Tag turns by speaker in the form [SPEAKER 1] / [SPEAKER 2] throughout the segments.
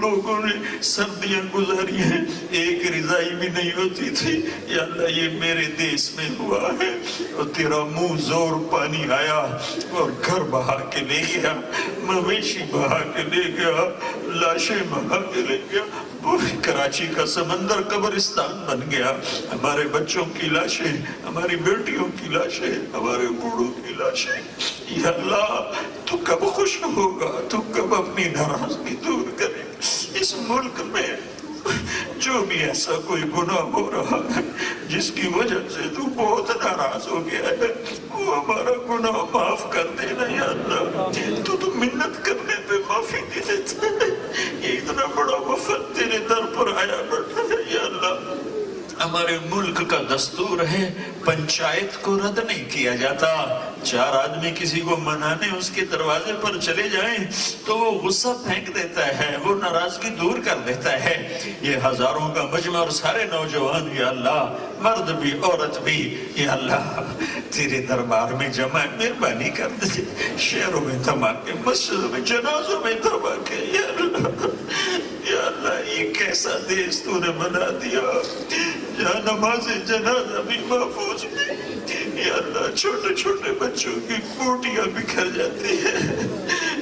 [SPEAKER 1] لوگوں نے سردیاں گزاری ہیں، ایک رضائی بھی نہیں ہوتی تھی، یا اللہ یہ میرے دیس میں ہوا ہے، اور تیرا منہ زور پانی آیا اور گھر بہا کے لے گیا، مویشی بہا کے لے گیا، لاشیں بہا کے لے گیا، پوری کراچی کا سمندر قبرستان بن گیا، ہمارے بچوں کی لاشیں، ہماری بیٹیوں کی لاشیں، ہمارے بوڑھوں کی لاشیں۔ یا اللہ تو کب خوش ہوگا، تو کب اپنی ناراضگی دور کرے؟ اس ملک میں جو بھی ایسا کوئی گناہ ہو رہا ہے جس کی وجہ سے تو بہت ناراض ہو گیا ہے، وہ ہمارا گناہ معاف کر دینا یا اللہ۔ تو منت کرنے پہ معافی دے دیتا ہے، یہ اتنا بڑا وفد تیرے در پر آیا بیٹھا ہے یا اللہ۔ ہمارے ملک کا دستور ہے پنچایت کو رد نہیں کیا جاتا، چار آدمی کسی کو منانے اس کے دروازے پر چلے جائیں تو وہ غصہ پھینک دیتا ہے، وہ ناراضگی دور کر دیتا ہے۔ یہ ہزاروں کا مجمع اور سارے نوجوان یا اللہ، مرد بھی عورت بھی یا اللہ تیرے دربار میں جمع ہے، مہربانی کر دے، شہروں میں دھماکے، مسجدوں میں جنازوں میں دھماکے یا اللہ۔ یا اللہ یہ کیسا دیس تو نے بنا دیا جہاں نماز جنازہ بھی محفوظ نہیں، یا اللہ چھوٹے چھوٹے بچوں کی بوٹیاں بکھر جاتی ہیں۔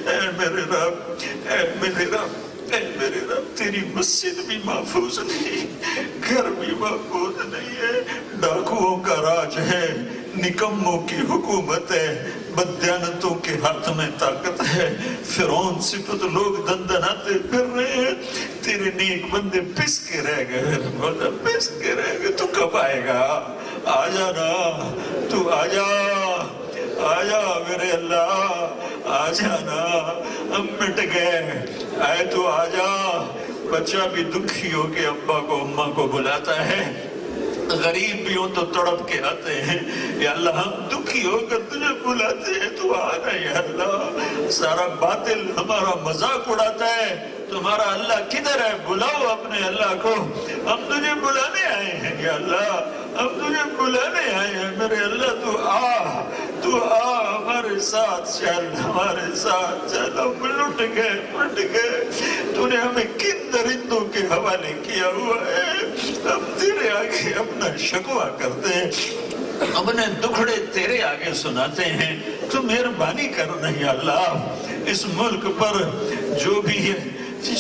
[SPEAKER 1] اے میرے رب، اے میرے رب، اے میرے رب، تیری مسجد بھی محفوظ نہیں، گھر بھی محفوظ نہیں ہے، ڈاکوؤں کا راج ہے، نکموں کی حکومت ہے، بدیانتوں کے ہاتھ میں طاقت ہے، فرعون صفت لوگ دندناتے پھر رہے ہیں، تیرے نیک بندے پس کے رہ گئے، مولا پس کے رہ گئے۔ تو کب آئے گا؟ آ جانا، تو آ جا، آ جا میرے اللہ، آ جانا، ہم مٹ گئے، آئے تو آ جا۔ بچہ بھی دکھی ہو کے ابا کو اماں کو بلاتا ہے، غریب بھی ہوں تو تڑپ کے آتے ہیں، یا اللہ ہم دکھی ہو کر تجھے بلاتے ہیں، تو آنا یا اللہ۔ سارا باطل ہمارا مذاق اڑاتا ہے، تمہارا اللہ کدھر ہے؟ بلاؤ اپنے اللہ کو، ہم تجھے بلانے آئے ہیں یا اللہ، ہم تجھے بلانے آئے ہیں میرے اللہ، تو آ، تو آ، ہمارے ساتھ چل، ہمارے ساتھ چل۔ ہم لٹ گئے، پٹ گئے، تو نے ہمیں کن درندوں کے حوالے کیا ہوا ہے، ہم تیرے آگے اپنا شکوہ کرتے ہیں، اپنے دکھڑے تیرے آگے سناتے ہیں، تو مہربانی کرنا یا اللہ۔ اس ملک پر جو بھی ہے،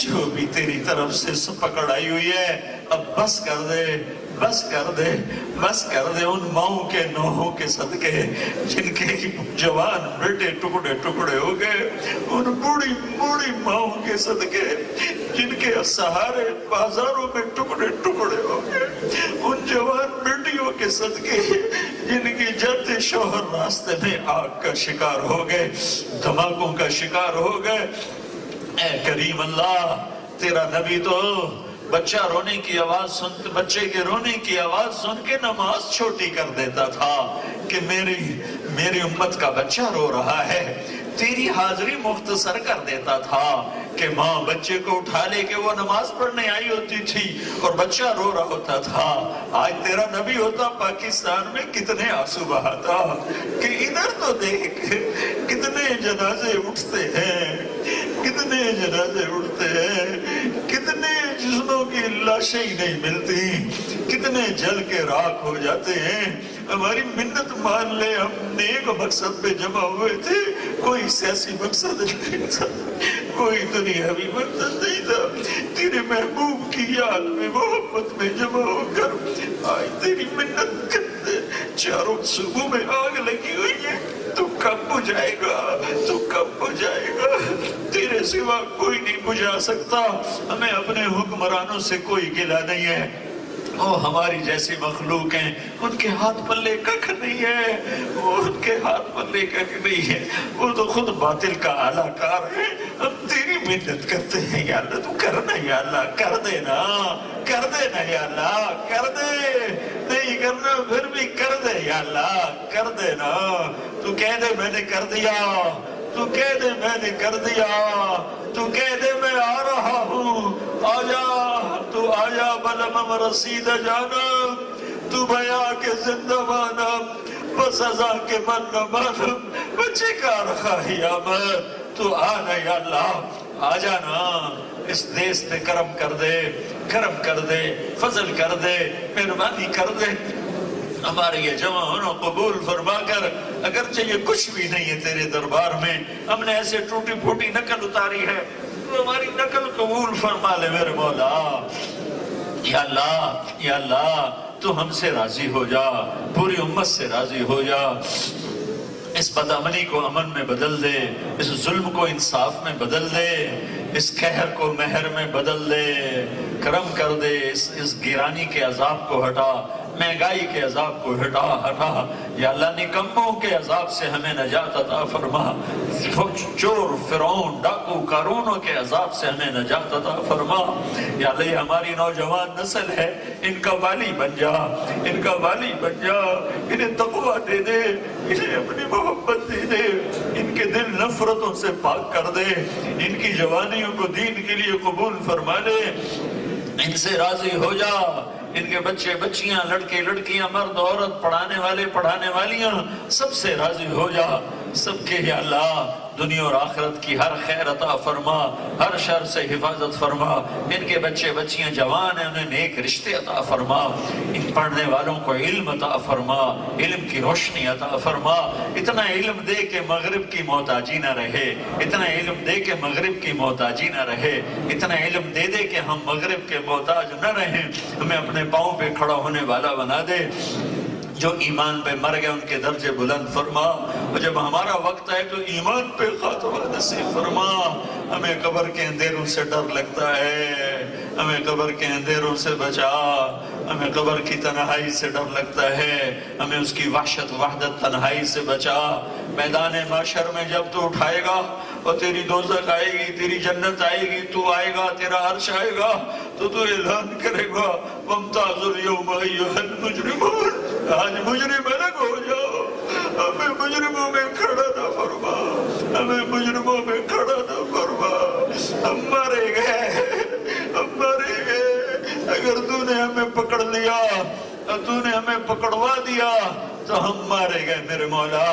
[SPEAKER 1] جو بھی تیری طرف سے پکڑ آئی ہوئی ہے، اب بس کر دے، بس کر دے، بس کر دے۔ ان ماؤں کے نوحوں کے صدقے جن کے جوان بیٹے ٹکڑے ٹکڑے ہو گئے، ان بوڑھی بوڑھی ماؤں کے صدقے جن کے سہارے بازاروں میں ٹکڑے ٹکڑے ہو گئے، ان جوان بیٹیوں کے صدقے جن کی جاتے شوہر راستے میں آگ کا شکار ہو گئے، دھماکوں کا شکار ہو گئے۔ اے کریم اللہ، تیرا نبی تو بچہ رونے کی آواز سن، بچے کے رونے کی آواز سن کے نماز چھوٹی کر دیتا تھا کہ میری امت کا بچہ رو رہا ہے، تیری حاضری مختصر کر دیتا تھا کہ ماں بچے کو اٹھا لے کے وہ نماز پڑھنے آئی ہوتی تھی اور بچہ رو رہا ہوتا تھا۔ آج تیرا نبی ہوتا پاکستان میں کتنے آنسو بہاتا کہ ادھر تو دیکھ کتنے جنازے اٹھتے ہیں، کتنے جنازے اٹھتے ہیں، کتنے جسموں کی لاشیں ہی نہیں ملتی، کتنے جل کے راکھ ہو جاتے ہیں۔ ہماری منت مان لے، ہم نیک مقصد پہ جمع ہوئے تھے، کوئی سیاسی مقصد نہیں تھا، کوئی دنیاوی مقصد نہیں تھا، تیرے محبوب کی یاد میں محبت میں جمع ہو کر آج تیری منت کرتے، چاروں صوبوں میں آگ لگی ہوئی ہے، تو کب بجھائے گا، تو کب بجھائے گا؟ تیرے سوا کوئی نہیں بجھا سکتا، ہمیں اپنے حکمرانوں سے کوئی گلہ نہیں ہے، وہ ہماری جیسی مخلوق ہیں، ان کے ہاتھ پلے ککھ نہیں ہے، وہ ان کے ہاتھ پلے ککھ نہیں ہے، وہ تو خود باطل کا اعلیٰ کار ہے۔ ہم تیری محنت کرتے ہیں یا اللہ، تو کرنا یا اللہ، کر دینا، کر دینا یا اللہ، کر دے، نہیں کرنا پھر بھی کر دے یا اللہ، کر دینا۔ تو کہہ دے میں نے کر دیا، تو کہہ دے میں نے کر دیا، تو کہہ دے میں آ رہا ہوں، آجا، تو آجا بلمم رسید جانا، تو بیا کے زندہ مانا، بس ازا کے من نہ مانم، بچے کا رخواہی آمد، تو آنا یا اللہ، آجانا، اس دیس پہ کرم کر دے، کرم کر دے، فضل کر دے، مہربانی کر دے، ہمارے یہ جمع ہونا قبول فرما کر، اگرچہ یہ کچھ بھی نہیں ہے تیرے دربار میں، ہم نے ایسے ٹوٹی پھوٹی نقل اتاری ہے، تو ہماری نقل قبول فرما لے میرے مولا۔ یا اللہ، یا اللہ، تو ہم سے راضی ہو جا، پوری امت سے راضی ہو جا، اس بدامنی کو امن میں بدل دے، اس ظلم کو انصاف میں بدل دے، اس قہر کو مہر میں بدل دے، کرم کر دے، اس گیرانی کے عذاب کو ہٹا، مہنگائی کے عذاب کو ہٹا، یا اللہ نکموں کے عذاب سے ہمیں نجات عطا فرما، چور فرعون ڈاکو قارونوں کے عذاب سے ہمیں نجات عطا فرما، یا اللہ یہ ہماری نوجوان نسل ہے، ان کا والی بن جا، ان کا والی بن جا، انہیں تقویٰ دے دے، انہیں اپنی محبت دے دے، ان کے دل نفرتوں سے پاک کر دے، ان کی جوانیوں کو دین کے لیے قبول فرما لے، ان سے راضی ہو جا، ان کے بچے بچیاں لڑکے لڑکیاں مرد عورت پڑھانے والے پڑھانے والیاں سب سے راضی ہو جا، سب کے یا اللہ دنیا اور آخرت کی ہر خیر عطا فرما، ہر شر سے حفاظت فرما، ان کے بچے بچیاں جوان ہیں انہیں نیک رشتے عطا فرما، ان پڑھنے والوں کو علم عطا فرما، علم کی روشنی عطا فرما، اتنا علم دے کہ مغرب کی محتاجی نہ رہے، اتنا علم دے کہ مغرب کی محتاجی نہ رہے، اتنا علم دے دے کہ ہم مغرب کے محتاج نہ رہیں، ہمیں اپنے پاؤں پہ کھڑا ہونے والا بنا دے، جو ایمان پہ مر گئے ان کے درجے بلند فرما، اور جب ہمارا وقت ہے تو ایمان پہ خاتمہ نصیب فرما، ہمیں قبر کے اندھیروں سے ڈر لگتا ہے، ہمیں قبر کے اندھیروں سے بچا، ہمیں قبر کی تنہائی سے ڈر لگتا ہے، ہمیں اس کی وحشت وحدت تنہائی سے بچا، میدان محشر میں جب تو اٹھائے گا اور تیری دوزخ آئے گی، تیری جنت آئے گی، تو آئے گا، تیرا عرش آئے گا، تو اعلان کرے گا وَامْتَازُوا الْيَوْمَ أَيُّهَا الْمُجْرِمُونَ، آج مجرم الگ ہو جاؤ، ہمیں مجرموں میں کھڑا نہ فرما، ہمیں مجرموں میں کھڑا نہ فرما، ہم مارے گئے، ہم مارے گئے، اگر تو نے ہمیں پکڑ لیا اور تو نے ہمیں پکڑوا دیا تو ہم مارے گئے میرے مولا،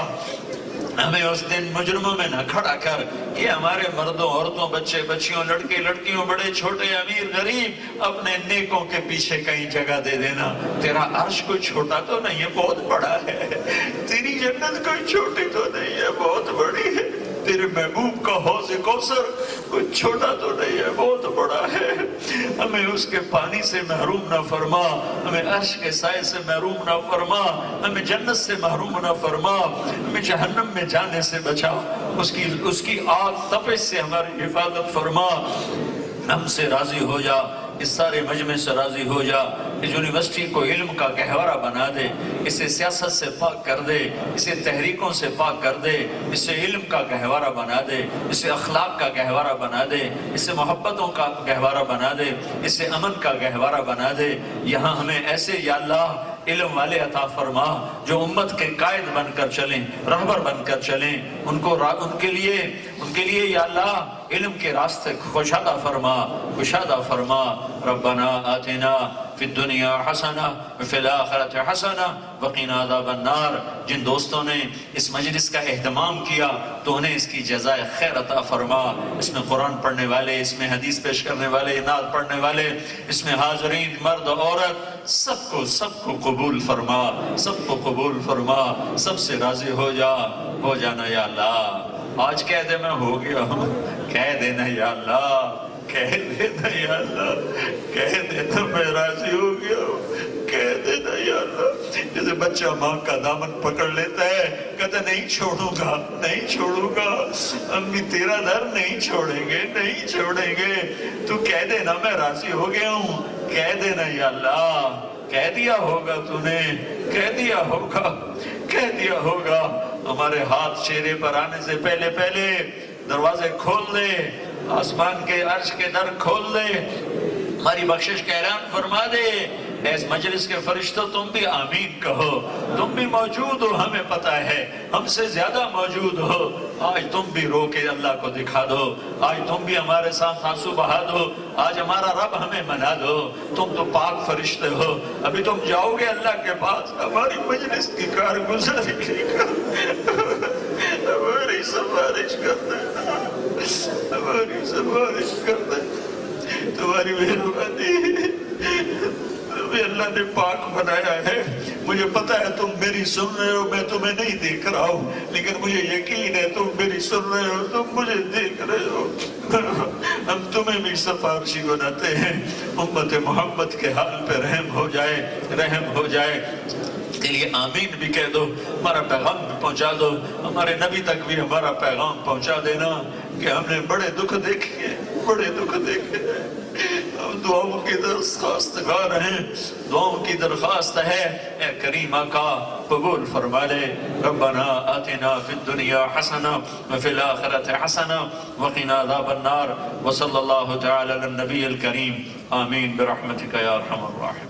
[SPEAKER 1] ہمیں اس دن مجرموں میں نہ کھڑا کر، یہ ہمارے مردوں عورتوں بچے بچیوں لڑکے لڑکیوں بڑے چھوٹے امیر غریب اپنے نیکوں کے پیچھے کہیں جگہ دے دینا، تیرا عرش کوئی چھوٹا تو نہیں ہے، بہت بڑا ہے، تیری جنت کوئی چھوٹی تو نہیں ہے، بہت بڑی ہے، تیرے محبوب کا حوض کوثر کوئی چھوٹا تو نہیں ہے، بہت بڑا ہے، ہمیں اس کے پانی سے محروم نہ فرما، ہمیں عرش کے سائے سے محروم نہ فرما، ہمیں جنت سے محروم نہ فرما، ہمیں جہنم میں جانے سے بچا، اس کی آگ تپش سے ہماری حفاظت فرما، ہم سے راضی ہو جا، اس سارے مجمع سے راضی ہو جا، اس یونیورسٹی کو علم کا گہوارہ بنا دے، اسے سیاست سے پاک کر دے، اسے تحریکوں سے پاک کر دے، اسے علم کا گہوارہ بنا دے، اسے اخلاق کا گہوارہ بنا دے، اسے محبتوں کا گہوارہ بنا دے، اسے امن کا گہوارہ بنا دے، یہاں ہمیں ایسے یا اللہ علم والے عطا فرما جو امت کے قائد بن کر چلیں، رہبر بن کر چلیں، ان کے لیے یا اللہ علم کے راستے کشادہ فرما، ربنا آتنا فی الدنیا حسنہ وفی الآخرۃ حسنہ وقنا عذاب النار، جن دوستوں نے اس مجلس کا اہتمام کیا تو انہیں اس کی جزائے خیر عطا فرما، اس میں قرآن پڑھنے والے، اس میں حدیث پیش کرنے والے، نعت پڑھنے والے، اس میں حاضرین مرد عورت سب کو قبول فرما، سب کو قبول فرما، سب سے راضی ہو جانا یا اللہ، آج کہہ دے میں ہو گیا ہوں، کہہ دینا یا اللہ، کہہ دینا یا اللہ، کہہ دینا میں راضی ہو گیا ہوں، کہہ دینا یا اللہ، جیسے بچہ ماں کا دامن پکڑ لیتا ہے، کہتا نہیں چھوڑوں گا، امی تیرا در نہیں چھوڑیں گے، تو کہہ دینا میں راضی ہو گیا ہوں، کہہ دینا یا اللہ، کہہ دیا ہوگا تو نے، کہہ دیا ہوگا، ہمارے ہاتھ چہرے پر آنے سے پہلے دروازے کھول دے، آسمان کے عرش کے در کھول دے، ہماری بخشش کا اعلان فرما دے، اس مجلس کے فرشتوں تم بھی آمین کہو، تم بھی موجود ہو، ہمیں پتہ ہے ہم سے زیادہ موجود ہو، آج تم بھی رو کے اللہ کو دکھا دو، آج تم بھی ہمارے ساتھ آنسو بہا دو، آج ہمارا رب ہمیں منا دو، تم تو پاک فرشتے ہو، ابھی تم جاؤ گے اللہ کے پاس، ہماری مجلس کی کارگزاری ہماری سفارش کر دینا، تمہاری مہربانی، تمہیں اللہ نے پاک بنایا ہے، مجھے پتا ہے تم میری سن رہے ہو، میں تمہیں نہیں دیکھ رہا ہوں، لیکن مجھے یقین ہے تم میری سن رہے ہو، تم مجھے دیکھ رہے ہو۔ ہم تمہیں بھی سفارشی بناتے ہیں، امت محمد کے حال پہ رحم ہو جائے، رحم ہو جائے۔ کے لیے آمین بھی کہہ دو، ہمارا پیغام بھی پہنچا دو، ہمارے نبی تک بھی ہمارا پیغام پہنچا دینا کہ ہم نے بڑے دکھ دیکھے ہیں، بڑے دکھ دیکھے ہیں، ہم دعاؤں کی درخواست گار ہیں، دعاؤں کی درخواست ہے، اے کریم آقا قبول فرما لے۔ ربنا آتنا فی الدنیا حسنہ وفی الآخرۃ حسنہ وقنا عذاب النار، وصلی اللہ تعالی علی النبی الکریم، آمین برحمتک یا ارحم الراحمین۔